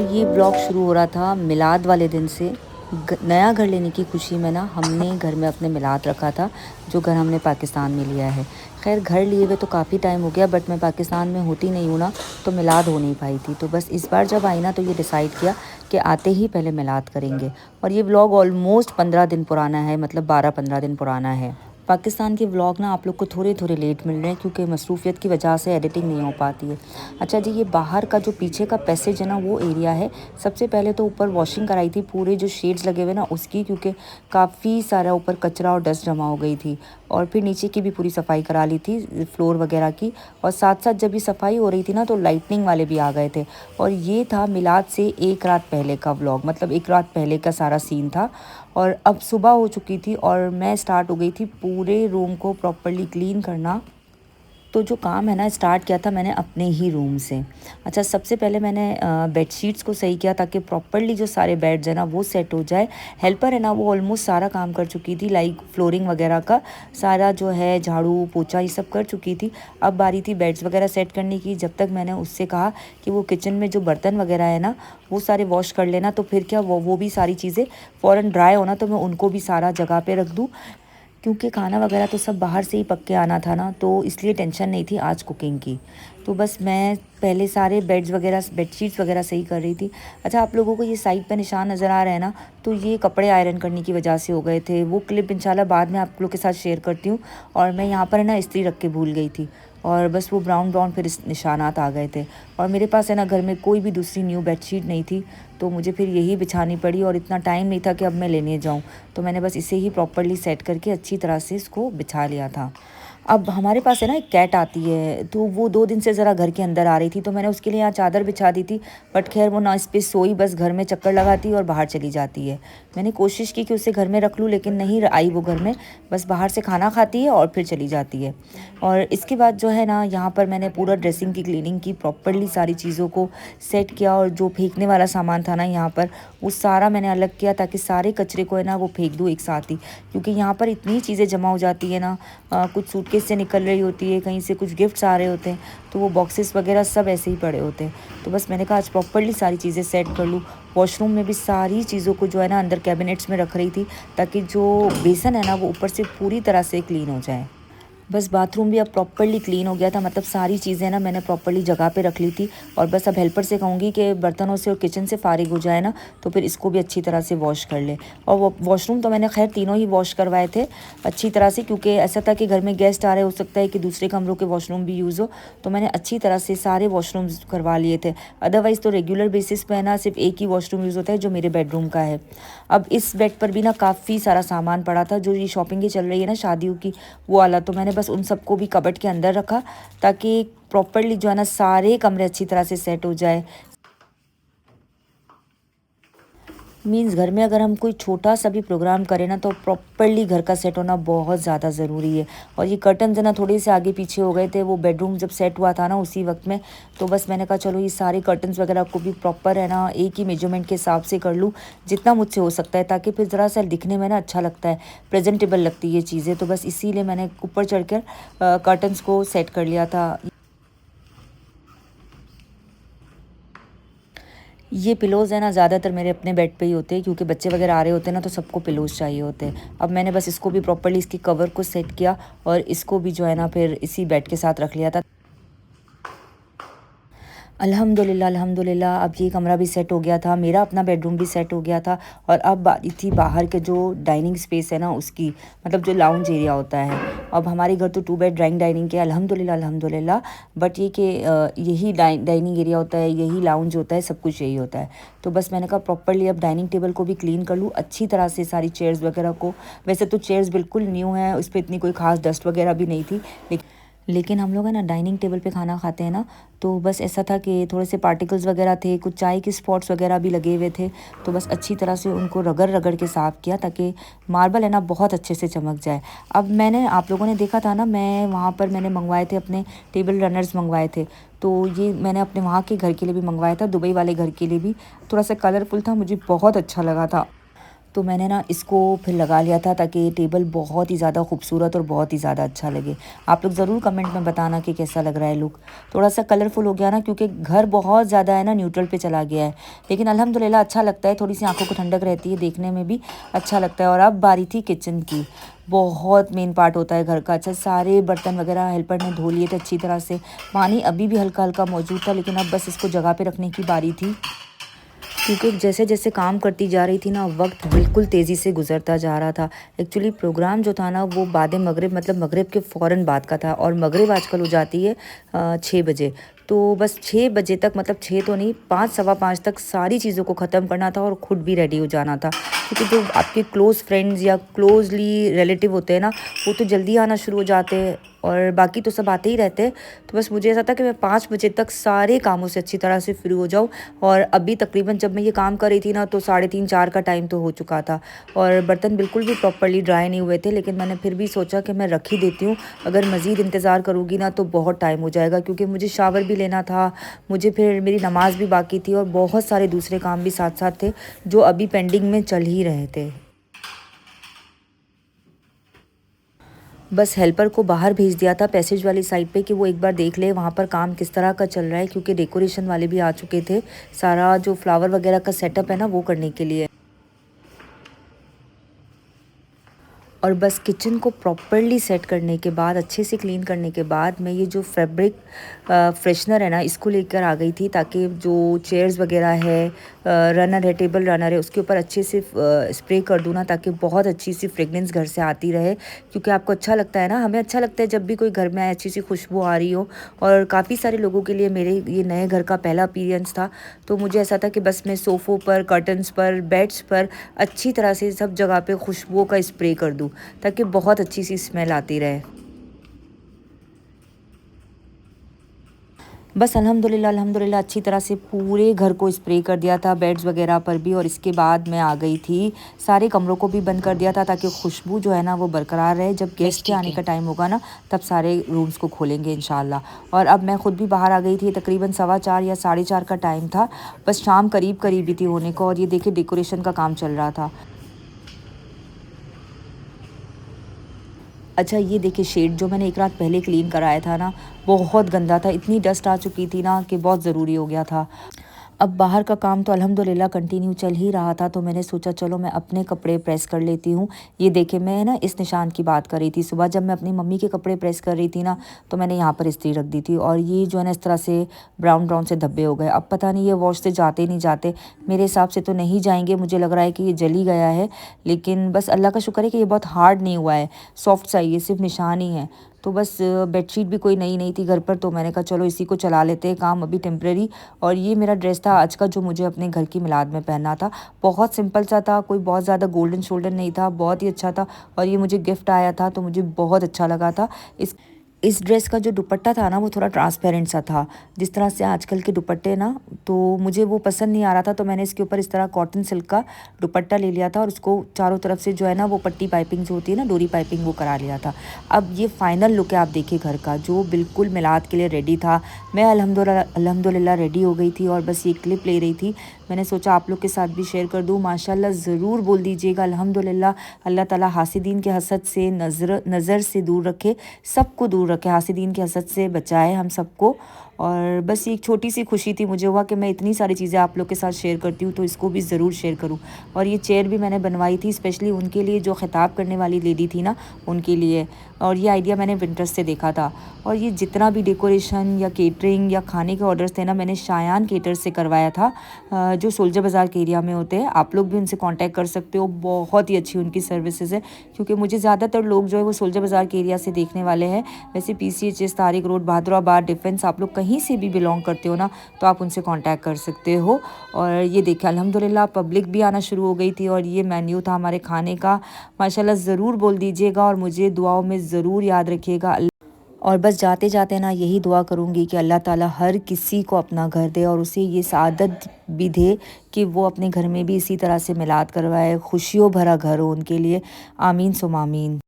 तो ये ब्लॉग शुरू हो रहा था मिलाद वाले दिन से। नया घर लेने की खुशी में ना हमने घर में अपने मिलाद रखा था, जो घर हमने पाकिस्तान में लिया है। खैर घर लिए हुए तो काफ़ी टाइम हो गया, बट मैं पाकिस्तान में होती नहीं हूँ ना, तो मिलाद हो नहीं पाई थी। तो बस इस बार जब आई ना, तो ये डिसाइड किया कि आते ही पहले मिलाद करेंगे। और ये ब्लॉग ऑलमोस्ट 15 दिन पुराना है, मतलब 12-15 दिन पुराना है। पाकिस्तान के व्लॉग ना आप लोग को थोड़े थोड़े लेट मिल रहे हैं, क्योंकि मसरूफियत की वजह से एडिटिंग नहीं हो पाती है। अच्छा जी, ये बाहर का जो पीछे का पैसेज है ना, वो एरिया है। सबसे पहले तो ऊपर वॉशिंग कराई थी, पूरे जो शेड्स लगे हुए ना उसकी, क्योंकि काफ़ी सारा ऊपर कचरा और डस्ट जमा हो गई थी। और फिर नीचे की भी पूरी सफाई करा ली थी, फ्लोर वगैरह की। और साथ साथ जब ये सफाई हो रही थी ना, तो लाइटनिंग वाले भी आ गए थे। और ये था मिलाद से एक रात पहले का व्लॉग, मतलब एक रात पहले का सारा सीन था। और अब सुबह हो चुकी थी और मैं स्टार्ट हो गई थी पूरे रूम को प्रॉपरली क्लीन करना। तो जो काम है ना, स्टार्ट किया था मैंने अपने ही रूम से। अच्छा, सबसे पहले मैंने बेडशीट्स को सही किया, ताकि प्रॉपरली जो सारे बेड्स हैं ना वो सेट हो जाए। हेल्पर है ना, वो ऑलमोस्ट सारा काम कर चुकी थी, लाइक फ्लोरिंग वगैरह का सारा जो है झाड़ू पोछा ये सब कर चुकी थी। अब बारी थी बेड्स वगैरह सेट करने की। जब तक मैंने उससे कहा कि वो किचन में जो बर्तन वगैरह है ना, वो सारे वॉश कर लेना, तो फिर क्या वो भी सारी चीज़ें फ़ौरन ड्राई होना, तो मैं उनको भी सारा जगह पे रख दूँ। क्योंकि खाना वगैरह तो सब बाहर से ही पक के आना था ना, तो इसलिए टेंशन नहीं थी आज कुकिंग की। तो बस मैं पहले सारे बेड्स वगैरह बेडशीट्स वगैरह सही कर रही थी। अच्छा, आप लोगों को ये साइड पे निशान नज़र आ रहे हैं ना, तो ये कपड़े आयरन करने की वजह से हो गए थे। वो क्लिप इंशाल्लाह बाद में आप लोग के साथ शेयर करती हूँ। और मैं यहाँ पर है ना इस्त्री रख के भूल गई थी, और बस वो ब्राउन ब्राउन फिर इस निशानात आ गए थे। और मेरे पास है ना घर में कोई भी दूसरी न्यू बेडशीट नहीं थी, तो मुझे फिर यही बिछानी पड़ी। और इतना टाइम नहीं था कि अब मैं लेने जाऊँ, तो मैंने बस इसे ही प्रॉपरली सेट करके अच्छी तरह से इसको बिछा लिया था। अब हमारे पास है ना एक कैट आती है, तो वो 2 दिन से ज़रा घर के अंदर आ रही थी, तो मैंने उसके लिए यहाँ चादर बिछा दी थी। बट खैर वो ना इस पे सोई, बस घर में चक्कर लगाती और बाहर चली जाती है। मैंने कोशिश की कि उसे घर में रख लूँ, लेकिन नहीं आई वो घर में। बस बाहर से खाना खाती है और फिर चली जाती है। और इसके बाद जो है ना, यहाँ पर मैंने पूरा ड्रेसिंग की क्लीनिंग की, प्रॉपरली सारी चीज़ों को सेट किया। और जो फेंकने वाला सामान था ना यहाँ पर, वो सारा मैंने अलग किया, ताकि सारे कचरे को है ना वो फेंक दूँ एक साथ ही। क्योंकि यहाँ पर इतनी चीज़ें जमा हो जाती है ना, कुछ सूटकेस से निकल रही होती है, कहीं से कुछ गिफ्ट्स आ रहे होते हैं, तो वो बॉक्सेस वगैरह सब ऐसे ही पड़े होते हैं। तो बस मैंने कहा आज प्रॉपरली सारी चीज़ें सेट कर लूँ। वॉशरूम में भी सारी चीज़ों को जो है ना अंदर कैबिनेट्स में रख रही थी, ताकि जो बेसन है ना वो ऊपर से पूरी तरह से क्लीन हो जाए। बस बाथरूम भी अब प्रॉपरली क्लीन हो गया था, मतलब सारी चीज़ें ना मैंने प्रॉपरली जगह पे रख ली थी। और बस अब हेल्पर से कहूँगी कि बर्तनों से और किचन से फारिग हो जाए ना, तो फिर इसको भी अच्छी तरह से वॉश कर ले। और वो वॉशरूम तो मैंने खैर तीनों ही वॉश करवाए थे अच्छी तरह से, क्योंकि ऐसा था कि घर में गेस्ट आ रहे, हो सकता है कि दूसरे कमरों के वॉशरूम भी यूज़ हो, तो मैंने अच्छी तरह से सारे वॉशरूम्स करवा लिए थे। अदरवाइज़ तो रेगुलर बेसिस पे है ना सिर्फ एक ही वॉशरूम यूज़ होता है, जो मेरे बेडरूम का है। अब इस बेड पर भी ना काफ़ी सारा सामान पड़ा था, जो ये शॉपिंग की चल रही है ना शादियों की, वो वाला। तो मैंने बस उन सबको भी कबर्ड के अंदर रखा, ताकि प्रॉपरली जो है ना सारे कमरे अच्छी तरह से सेट हो जाए। मीन्स घर में अगर हम कोई छोटा सा भी प्रोग्राम करें ना, तो प्रॉपरली घर का सेट होना बहुत ज़्यादा ज़रूरी है। और ये कर्टन है ना थोड़े से आगे पीछे हो गए थे, वो बेडरूम जब सेट हुआ था ना उसी वक्त में। तो बस मैंने कहा चलो ये सारे कर्टन्स वगैरह को भी प्रॉपर है ना एक ही मेजरमेंट के हिसाब से कर लूँ, जितना मुझसे हो सकता है, ताकि फिर ज़रा सा दिखने में ना अच्छा लगता है, प्रेजेंटेबल लगती है ये चीज़ें। तो बस इसीलिए मैंने ऊपर चढ़ कर कर्टन्स को सेट कर लिया था। ये पिलोज़ है ना ज़्यादातर मेरे अपने बेड पे ही होते हैं, क्योंकि बच्चे वगैरह आ रहे होते हैं ना, तो सबको पिलोज़ चाहिए होते हैं। अब मैंने बस इसको भी प्रॉपर्ली इसकी कवर को सेट किया, और इसको भी जो है ना फिर इसी बेड के साथ रख लिया था। अल्हम्दुलिल्लाह अल्हम्दुलिल्लाह, अब ये कमरा भी सेट हो गया था, मेरा अपना बेडरूम भी सेट हो गया था। और अब बारी थी बाहर के जो डाइनिंग स्पेस है ना उसकी, मतलब जो लाउंज एरिया होता है। अब हमारे घर तो 2 बेड ड्राइंग डाइनिंग के अल्हम्दुलिल्लाह अल्हम्दुलिल्लाह, बट ये कि यही डाइनिंग एरिया होता है, यही लाउंज होता है, सब कुछ यही होता है। तो बस मैंने कहा प्रॉपरली अब डाइनिंग टेबल को भी क्लीन कर लूँ अच्छी तरह से, सारी चेयर्स वगैरह को। वैसे तो चेयर्स बिल्कुल न्यू हैं, उस पर इतनी कोई खास डस्ट वगैरह भी नहीं थी, लेकिन हम लोग है ना डाइनिंग टेबल पे खाना खाते हैं ना, तो बस ऐसा था कि थोड़े से पार्टिकल्स वगैरह थे, कुछ चाय के स्पॉट्स वगैरह भी लगे हुए थे। तो बस अच्छी तरह से उनको रगड़ रगड़ के साफ़ किया, ताकि मार्बल है ना बहुत अच्छे से चमक जाए। अब मैंने आप लोगों ने देखा था ना, मैं वहाँ पर मैंने मंगवाए थे अपने टेबल रनर्स मंगवाए थे, तो ये मैंने अपने वहाँ के घर के लिए भी मंगवाया था, दुबई वाले घर के लिए भी। थोड़ा सा कलरफुल था, मुझे बहुत अच्छा लगा था। तो मैंने ना इसको फिर लगा लिया था ताकि ये टेबल बहुत ही ज़्यादा खूबसूरत और बहुत ही ज़्यादा अच्छा लगे। आप लोग ज़रूर कमेंट में बताना कि कैसा लग रहा है लुक। थोड़ा सा कलरफुल हो गया ना, क्योंकि घर बहुत ज़्यादा है ना न्यूट्रल पे चला गया है, लेकिन अल्हम्दुलिल्लाह अच्छा लगता है, थोड़ी सी आंखों को ठंडक रहती है, देखने में भी अच्छा लगता है। और अब बारी थी किचन की। बहुत मेन पार्ट होता है घर का। अच्छा, सारे बर्तन वगैरह हेल्पर ने धो लिए थे अच्छी तरह से। पानी अभी भी हल्का हल्का मौजूद था, लेकिन अब बस इसको जगह पे रखने की बारी थी, क्योंकि जैसे जैसे काम करती जा रही थी ना, वक्त बिल्कुल तेज़ी से गुजरता जा रहा था। एक्चुअली प्रोग्राम जो था ना वो बाद मगरिब, मतलब मगरिब के फ़ौरन बाद का था, और मगरिब आजकल हो जाती है 6 बजे। तो बस 6 बजे तक, मतलब 6 तो नहीं, 5 सवा 5 तक सारी चीज़ों को ख़त्म करना था और ख़ुद भी रेडी हो जाना था, क्योंकि जो आपके क्लोज़ फ्रेंड्स या क्लोजली रिलेटिव होते हैं ना, वो तो जल्दी आना शुरू हो जाते हैं और बाकी तो सब आते ही रहते हैं। तो बस मुझे ऐसा था कि मैं 5 बजे तक सारे कामों से अच्छी तरह से फ्री हो जाऊँ। और अभी तकरीबन जब मैं ये काम कर रही थी ना, तो 3:30-4 का टाइम तो हो चुका था और बर्तन बिल्कुल भी प्रॉपर्ली ड्राई नहीं हुए थे। लेकिन मैंने फिर भी सोचा कि मैं रख ही देती हूँ, अगर मज़ीद इंतज़ार करूँगी ना तो बहुत टाइम हो जाएगा, क्योंकि मुझे शावर भी लेना था, मुझे फिर मेरी नमाज़ भी बाकी थी और बहुत सारे दूसरे काम भी साथ साथ थे जो अभी पेंडिंग में चल ही रहे थे। बस हेल्पर को बाहर भेज दिया था पैसेज वाली साइड पे कि वो एक बार देख ले वहाँ पर काम किस तरह का चल रहा है, क्योंकि डेकोरेशन वाले भी आ चुके थे, सारा जो फ्लावर वगैरह का सेटअप है ना वो करने के लिए। और बस किचन को प्रॉपरली सेट करने के बाद, अच्छे से क्लीन करने के बाद, मैं ये जो फैब्रिक फ्रेशनर है ना इसको लेकर आ गई थी, ताकि जो चेयर्स वगैरह है, रनर है, टेबल रनर है, उसके ऊपर अच्छे से स्प्रे कर दूँ ना, ताकि बहुत अच्छी सी फ्रेगनेंस घर से आती रहे। क्योंकि आपको अच्छा लगता है ना, हमें अच्छा लगता है जब भी कोई घर में आए अच्छी सी खुशबू आ रही हो। और काफ़ी सारे लोगों के लिए मेरे ये नए घर का पहला एक्सपीरियंस था, तो मुझे ऐसा था कि बस मैं सोफ़ों पर, कर्टन्स पर, बेड्स पर अच्छी तरह से सब जगह पे खुशबुओं का स्प्रे कर दूँ, ताकि बहुत अच्छी सी स्मेल आती रहे। बस अल्हम्दुलिल्लाह अल्हम्दुलिल्लाह अच्छी तरह से पूरे घर को स्प्रे कर दिया था, बेड्स वगैरह पर भी। और इसके बाद मैं आ गई थी, सारे कमरों को भी बंद कर दिया था, ताकि खुशबू जो है ना वो बरकरार रहे। जब गेस्ट के आने का टाइम होगा ना, तब सारे रूम्स को खोलेंगे इंशाल्लाह। और अब मैं खुद भी बाहर आ गई थी, तकरीबन 4:15 या 4:30 का टाइम था, बस शाम करीब करीब ही थी होने को। और ये देखिए डेकोरेशन का काम चल रहा था। अच्छा, ये देखिए शेड जो मैंने एक रात पहले क्लीन कराया था ना, बहुत गंदा था, इतनी डस्ट आ चुकी थी ना कि बहुत ज़रूरी हो गया था। अब बाहर का काम तो अल्हम्दुलिल्लाह कंटिन्यू चल ही रहा था, तो मैंने सोचा चलो मैं अपने कपड़े प्रेस कर लेती हूँ। ये देखिए, मैं ना इस निशान की बात कर रही थी, सुबह जब मैं अपनी मम्मी के कपड़े प्रेस कर रही थी ना, तो मैंने यहाँ पर इस्त्री रख दी थी, और ये जो है ना इस तरह से ब्राउन ब्राउन से धब्बे हो गए। अब पता नहीं ये वॉश से जाते नहीं जाते, मेरे हिसाब से तो नहीं जाएंगे, मुझे लग रहा है कि ये जल ही गया है। लेकिन बस अल्लाह का शुक्र है कि ये बहुत हार्ड नहीं हुआ है, सॉफ्ट सा ही, ये सिर्फ निशान ही है। तो बस बेडशीट भी कोई नई नहीं थी घर पर, तो मैंने कहा चलो इसी को चला लेते हैं काम अभी टेम्प्रेरी। और ये मेरा ड्रेस था आज का, जो मुझे अपने घर की मिलाद में पहनना था। बहुत सिंपल सा था, कोई बहुत ज़्यादा गोल्डन शोल्डर नहीं था, बहुत ही अच्छा था। और ये मुझे गिफ्ट आया था, तो मुझे बहुत अच्छा लगा था। इस ड्रेस का जो दुपट्टा था ना वो थोड़ा ट्रांसपेरेंट सा था, जिस तरह से आजकल के दुपट्टे ना, तो मुझे वो पसंद नहीं आ रहा था। तो मैंने इसके ऊपर इस तरह कॉटन सिल्क का दुपट्टा ले लिया था, और उसको चारों तरफ से जो है ना वो पट्टी पाइपिंग जो होती है ना, डोरी पाइपिंग, वो करा लिया था। अब ये फाइनल लुक है, आप देखिए घर का, जो बिल्कुल मिलाद के लिए रेडी था। मैं अल्हम्दुलिल्लाह रेडी हो गई थी, और बस ये क्लिप ले रही थी। मैंने सोचा आप लोग के साथ भी शेयर कर दूँ। माशाल्लाह ज़रूर बोल दीजिएगा अल्हम्दुलिल्लाह। अल्लाह ताला हासिदीन के हसद से, नज़र से दूर रखे, सबको दूर रखे, हासिदीन के हसद से बचाए हम सबको। और बस ये एक छोटी सी खुशी थी, मुझे हुआ कि मैं इतनी सारी चीज़ें आप लोग के साथ शेयर करती हूँ, तो इसको भी ज़रूर शेयर करूँ। और ये चेयर भी मैंने बनवाई थी स्पेशली उनके लिए, जो खिताब करने वाली लेडी थी ना, उनके लिए। और ये आइडिया मैंने विंटर्स से देखा था। और ये जितना भी डेकोरेशन या केटरिंग या खाने के ऑर्डर्स थे ना, मैंने शायान केटर्स से करवाया था, जो सोल्जर बाज़ार के एरिया में होते हैं। आप लोग भी उनसे कांटेक्ट कर सकते हो, बहुत ही अच्छी उनकी सर्विसेज है। क्योंकि मुझे ज़्यादातर लोग जो है वो सोल्जर बाज़ार के एरिया से देखने वाले हैं। वैसे PCHS, Tariq road, Bahadurabad, defence, आप लोग कहीं से भी बिलोंग करते हो ना, तो आप उनसे कांटेक्ट कर सकते हो। और ये देखिए अल्हम्दुलिल्लाह पब्लिक भी आना शुरू हो गई थी, और ये मेन्यू था हमारे खाने का। माशाल्लाह ज़रूर बोल दीजिएगा, और मुझे दुआओं में ज़रूर याद रखिएगा। और बस जाते जाते ना यही दुआ करूँगी कि अल्लाह ताला हर किसी को अपना घर दे, और उसे ये सआदत भी दे कि वो अपने घर में भी इसी तरह से मिलाद करवाए, खुशियों भरा घर हो उनके लिए। आमीन सुम आमीन।